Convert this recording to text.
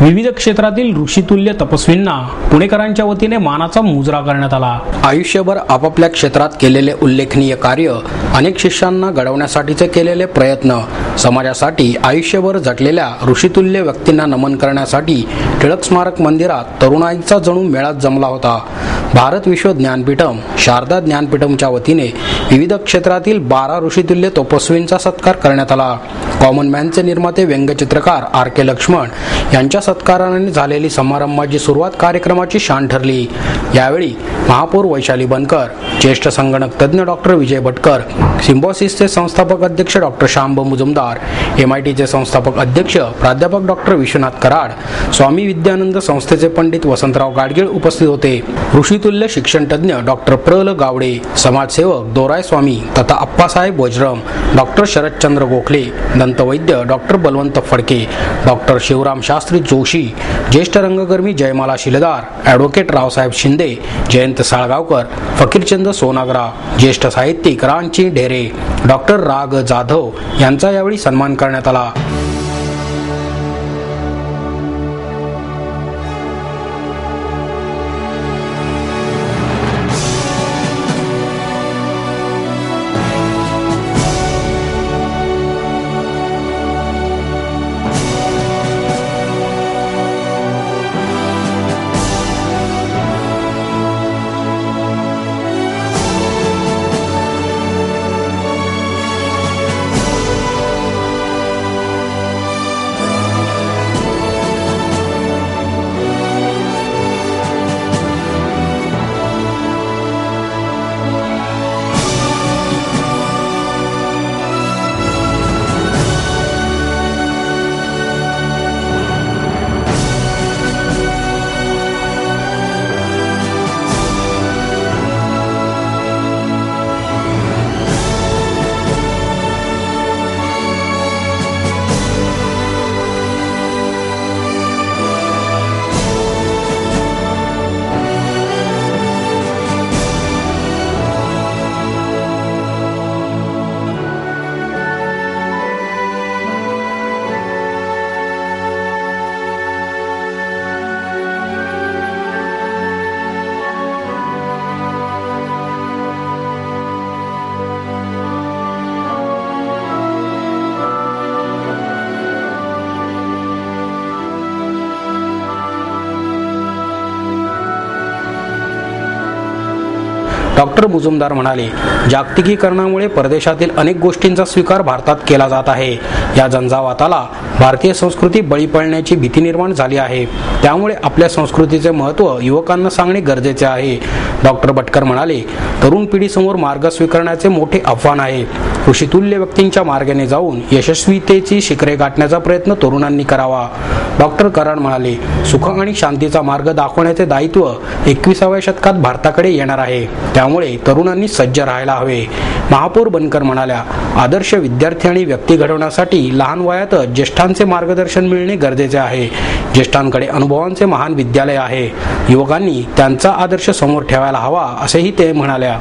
विविध क्षेत्रातील ऋषितुल्य तपस्वींना पुणेकरांच्या वतीने मानाचा मुजरा करण्यात आला। आयुष्यभर आपापल्या क्षेत्रात केलेले उल्लेखनीय कार्य, अनेक शिष्यांना घडवण्यासाठीचे केलेले प्रयत्न, समाजासाठी आयुष्यभर झटलेल्या ऋषितुल्य व्यक्तींना नमन करण्यासाठी टिळक स्मारक मंदिरात तरुणाईचा जणू मेळाच जमला होता। भारत विश्व ज्ञानपीठम, शारदा ज्ञानपीठमच्या वतीने विविध क्षेत्रातील 12 ऋषितुल्य तपस्वींचा सत्कार करण्यात आला। कॉमन मॅनचे निर्माते व्यंगचित्रकार RK लक्ष्मण यांच्या सत्काराने झालेली समारंभाची सुरुवात कार्यक्रमाची शान ठरली। यावेळी महापौर वैशाली बनकर, ज्येष्ठ संगणक तज्ञ डॉक्टर विजय भटकर, सिम्बॉसिसचे संस्थापक अध्यक्ष डॉक्टर श्यामभ मुजुमदार, MITचे संस्थापक अध्यक्ष प्राध्यापक डॉक्टर विश्वनाथ कराड, स्वामी विद्यानंद संस्थेचे पंडित वसंतराव गाडगीळ उपस्थित होते। ऋषितुल्य शिक्षण तज्ञ डॉक्टर प्र.ल. गावडे, समाजसेवक दोराय स्वामी तथा अप्पासाहेब वज्रम, डॉक्टर शरदचंद्र गोखले, दंतवैद्य डॉक्टर बलवंत फडके, डॉक्टर शिवराम शास्त्री जोशी, ज्येष्ठ रंगकर्मी जयमाला शिलेदार, ॲडव्होकेट रावसाहेब शिंदे, जयंत साळगावकर, फकीरचंद सोनागरा, ज्येष्ठ साहित्यिक रामची ढेरे, डॉक्टर राग जाधव यांचा यावेळी सन्मान करण्यात आला। डॉक्टर मुजुमदार म्हणाले, जागतिकीकरणामुळे परदेशातील अनेक गोष्टींचा स्वीकार भारतात केला जात आहे। या झंझावाताला भारतीय संस्कृती बळी पडण्याची भीती निर्माण झाली आहे। त्यामुळे आपल्या संस्कृतीचे महत्त्व युवकांना सांगणे गरजेचे आहे। डॉक्टर भटकर म्हणाले, तरुण पिढीसमोर मार्ग स्वीकारण्याचे मोठे आव्हान आहे। ऋषितुल्य व्यक्तींच्या मार्गाने जाऊन यशस्वीतेची शिखरे गाठण्याचा प्रयत्न तरुणांनी करावा। डॉक्टर कराड म्हणाले, सुख आणि शांतीचा मार्ग दाखवण्याचे दायित्व 21व्या शतकात भारताकडे येणार आहे। त्यामुळे तरुणांनी सज्ज राहायला हवे। महापौर बनकर म्हणाल्या, आदर्श विद्यार्थी आणि व्यक्ती घडवण्यासाठी लहान वयातच ज्येष्ठांचे मार्गदर्शन मिळणे गरजेचे आहे। ज्येष्ठांकडे अनुभवांचे महान विद्यालय आहे। युवकांनी त्यांचा आदर्श समोर ठेवायला हवा, असेही ते म्हणाल्या।